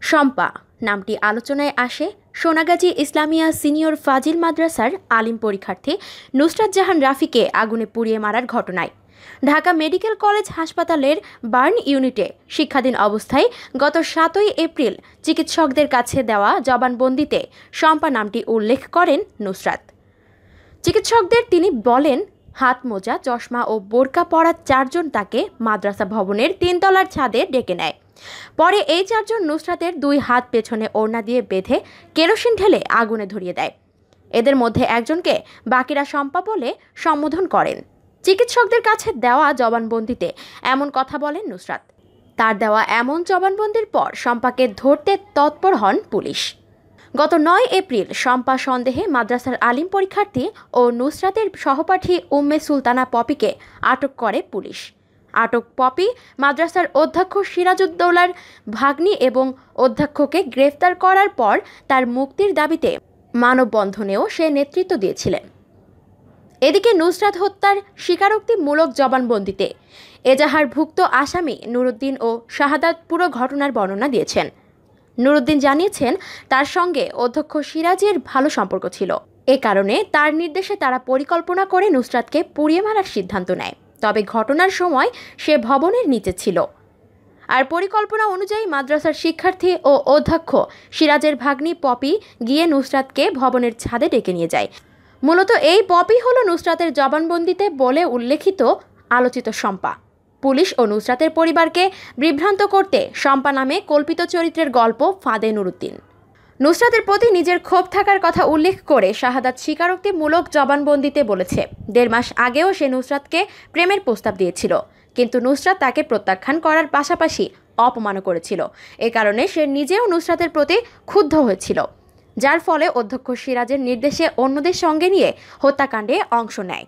শম্পা নামটি আলোচনায় আসে সোনাগাজী ইসলামিয়া সিনিয়র ফাজিল মাদ্রাসার আলিম পরীক্ষার্থী নুসরাত জাহান রাফিকে আগুনে পুড়িয়ে মারার ঘটনায়। ঢাকা মেডিকেল কলেজ হাসপাতালের বার্ন ইউনিটে শিক্ষাধীন অবস্থায় গত ৭ এপ্রিল চিকিৎসকদের কাছে দেওয়া জবানবন্দিতে শম্পা নামটি উল্লেখ করেন নুসরাত। চিকিৎসকদের তিনি বলেন, হাত মোজা, চশমা ও বোরকা পরা ৪ জন তাকে মাদ্রাসা ভবনের ৩ তলার ছাদে ডেকে নেয়। পরে এই ৪ জন নুসরাতের ২ হাত পেছনে ওড়না দিয়ে বেঁধে কেরোসিন ঢেলে আগুনে ধরিয়ে দেয়। এদের মধ্যে একজনকে বাকিরা শম্পা বলে সম্বোধন করেন। চিকিৎসকদের কাছে দেওয়া জবানবন্দিতে এমন কথা বলেন নুসরাত। তার দেওয়া এমন জবানবন্দির পর শম্পাকে ধরতে তৎপর হন পুলিশ। গত ৯ এপ্রিল শম্পা সন্দেহে মাদ্রাসার আলিম পরীক্ষার্থী ও নুসরাতের সহপাঠী উম্মে সুলতানা পপিকে আটক করে পুলিশ। আটক পপি মাদ্রাসার অধ্যক্ষ সিরাজউদ্দৌলার ভাগ্নি এবং অধ্যক্ষকে গ্রেফতার করার পর তার মুক্তির দাবিতে মানববন্ধনেও সে নেতৃত্ব দিয়েছিলেন। এদিকে নুসরাত হত্যার স্বীকারোক্তিমূলক জবানবন্দিতে এজাহারভুক্ত আসামি নুরুদ্দিন ও শাহাদাত পুরো ঘটনার বর্ণনা দিয়েছেন। নুরুদ্দিন জানিয়েছেন, তার সঙ্গে অধ্যক্ষ সিরাজের ভালো সম্পর্ক ছিল। এ কারণে তার নির্দেশে তারা পরিকল্পনা করে নুসরাতকে পুড়িয়ে মারার সিদ্ধান্ত নেয়। তবে ঘটনার সময় সে ভবনের নিচে ছিল। আর পরিকল্পনা অনুযায়ী মাদ্রাসার শিক্ষার্থী ও অধ্যক্ষ সিরাজের ভাগ্নি পপি গিয়ে নুসরাতকে ভবনের ছাদে ডেকে নিয়ে যায়। মূলত এই পপি হলো নুসরাতের জবানবন্দিতে বলে উল্লেখিত আলোচিত শম্পা। পুলিশ ও নুসরাতের পরিবারকে বিভ্রান্ত করতে শম্পা নামে কল্পিত চরিত্রের গল্প ফাঁদে নুরুদ্দিন। নুসরাতের প্রতি নিজের ক্ষোভ থাকার কথা উল্লেখ করে শাহাদাত স্বীকারোক্তিমূলক জবানবন্দিতে বলেছে, ১.৫ মাস আগেও সে নুসরাতকে প্রেমের প্রস্তাব দিয়েছিল, কিন্তু নুসরাত তাকে প্রত্যাখ্যান করার পাশাপাশি অপমানও করেছিল। এ কারণে সে নিজেও নুসরাতের প্রতি ক্ষুব্ধ হয়েছিল, যার ফলে অধ্যক্ষ সিরাজের নির্দেশে অন্যদের সঙ্গে নিয়ে হত্যাকাণ্ডে অংশ নেয়।